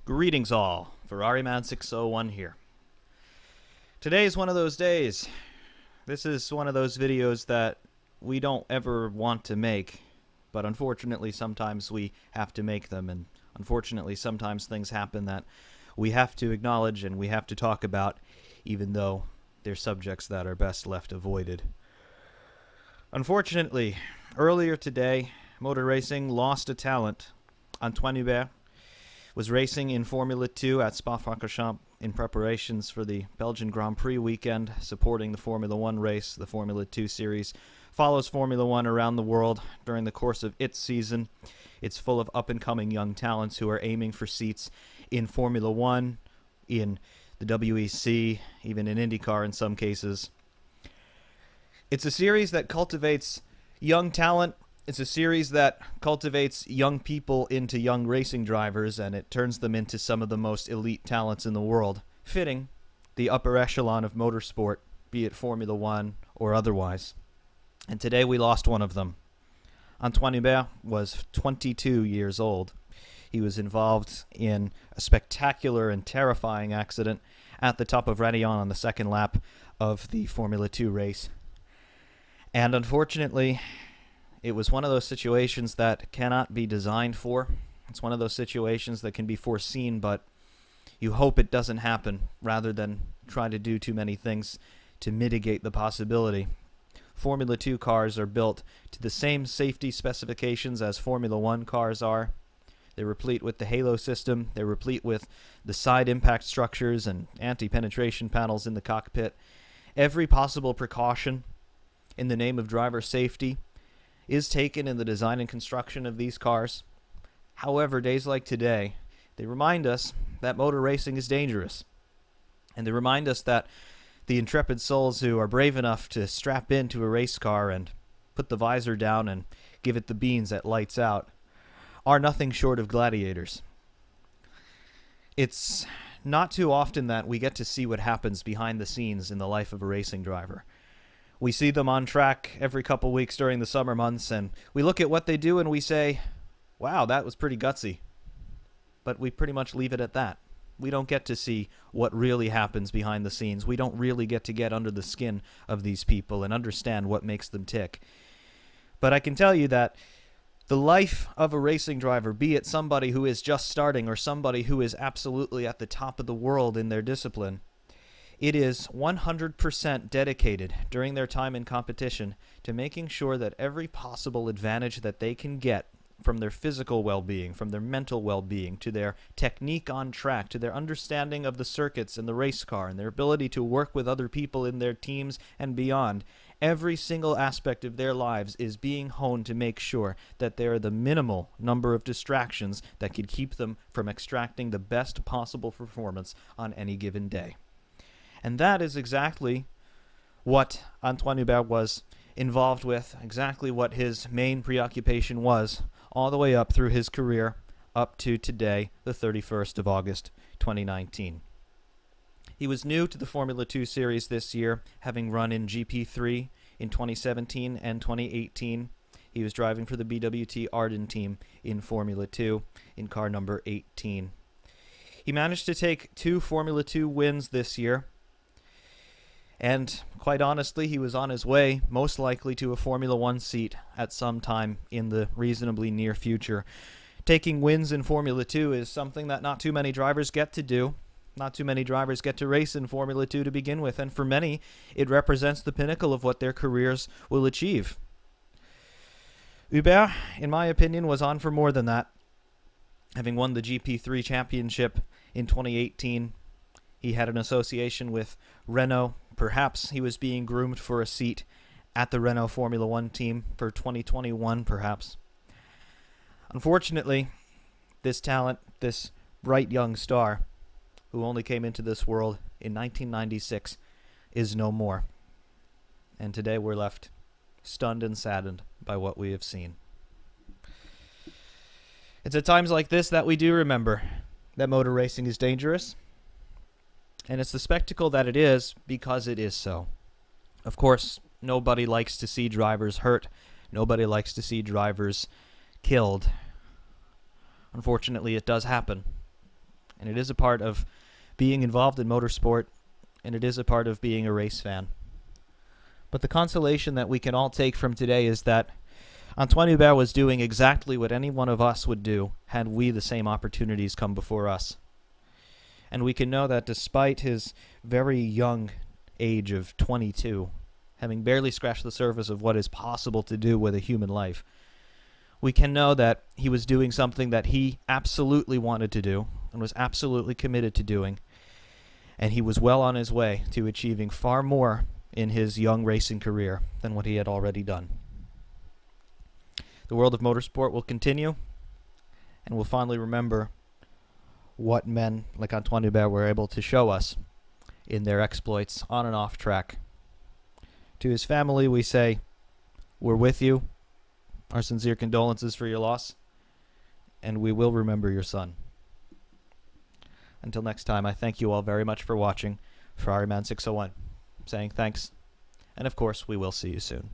Greetings all, Ferrariman601 here. Today is one of those days. This is one of those videos that we don't ever want to make, but unfortunately sometimes we have to make them, and unfortunately sometimes things happen that we have to acknowledge and we have to talk about, even though they're subjects that are best left avoided. Unfortunately, earlier today, motor racing lost a talent. Anthoine Hubert was racing in Formula 2 at Spa-Francorchamps in preparations for the Belgian Grand Prix weekend, supporting the Formula 1 race. The Formula 2 series follows Formula 1 around the world during the course of its season. It's full of up-and-coming young talents who are aiming for seats in Formula 1, in the WEC, even in IndyCar in some cases. It's a series that cultivates young talent. It's a series that cultivates young people into young racing drivers, and it turns them into some of the most elite talents in the world, fitting the upper echelon of motorsport, be it Formula 1 or otherwise. And today we lost one of them. Anthoine Hubert was 22 years old. He was involved in a spectacular and terrifying accident at the top of Raidillon on the second lap of the Formula 2 race. And unfortunately, it was one of those situations that cannot be designed for. It's one of those situations that can be foreseen, but you hope it doesn't happen rather than try to do too many things to mitigate the possibility. Formula 2 cars are built to the same safety specifications as Formula 1 cars are. They're replete with the halo system. They're replete with the side impact structures and anti-penetration panels in the cockpit. Every possible precaution in the name of driver safety is taken in the design and construction of these cars. However, days like today, they remind us that motor racing is dangerous. And they remind us that the intrepid souls who are brave enough to strap into a race car and put the visor down and give it the beans at lights out are nothing short of gladiators. It's not too often that we get to see what happens behind the scenes in the life of a racing driver. We see them on track every couple weeks during the summer months, and we look at what they do and we say, wow, that was pretty gutsy. But we pretty much leave it at that. We don't get to see what really happens behind the scenes. We don't really get under the skin of these people and understand what makes them tick. But I can tell you that the life of a racing driver, be it somebody who is just starting or somebody who is absolutely at the top of the world in their discipline, it is 100% dedicated during their time in competition to making sure that every possible advantage that they can get from their physical well-being, from their mental well-being, to their technique on track, to their understanding of the circuits and the race car, and their ability to work with other people in their teams and beyond, every single aspect of their lives is being honed to make sure that there are the minimal number of distractions that could keep them from extracting the best possible performance on any given day. And that is exactly what Anthoine Hubert was involved with, exactly what his main preoccupation was, all the way up through his career, up to today, the 31st of August, 2019. He was new to the Formula 2 series this year, having run in GP3 in 2017 and 2018. He was driving for the BWT Arden team in Formula 2 in car number 18. He managed to take 2 Formula 2 wins this year. And quite honestly, he was on his way, most likely, to a Formula 1 seat at some time in the reasonably near future. Taking wins in Formula 2 is something that not too many drivers get to do. Not too many drivers get to race in Formula 2 to begin with, and for many, it represents the pinnacle of what their careers will achieve. Hubert, in my opinion, was on for more than that. Having won the GP3 championship in 2018, he had an association with Renault. Perhaps he was being groomed for a seat at the Renault Formula 1 team for 2021, perhaps. Unfortunately, this talent, this bright young star, who only came into this world in 1996, is no more. And today we're left stunned and saddened by what we have seen. It's at times like this that we do remember that motor racing is dangerous. And it's the spectacle that it is because it is so. Of course, nobody likes to see drivers hurt. Nobody likes to see drivers killed. Unfortunately, it does happen. And it is a part of being involved in motorsport, and it is a part of being a race fan. But the consolation that we can all take from today is that Anthoine Hubert was doing exactly what any one of us would do had we the same opportunities come before us. And we can know that despite his very young age of 22, having barely scratched the surface of what is possible to do with a human life, we can know that he was doing something that he absolutely wanted to do and was absolutely committed to doing. And he was well on his way to achieving far more in his young racing career than what he had already done. The world of motorsport will continue, and we'll finally remember what men like Anthoine Hubert were able to show us in their exploits on and off track. To his family, we say, we're with you. Our sincere condolences for your loss, and we will remember your son. Until next time, I thank you all very much for watching Ferrari Man 601. Saying thanks, and of course, we will see you soon.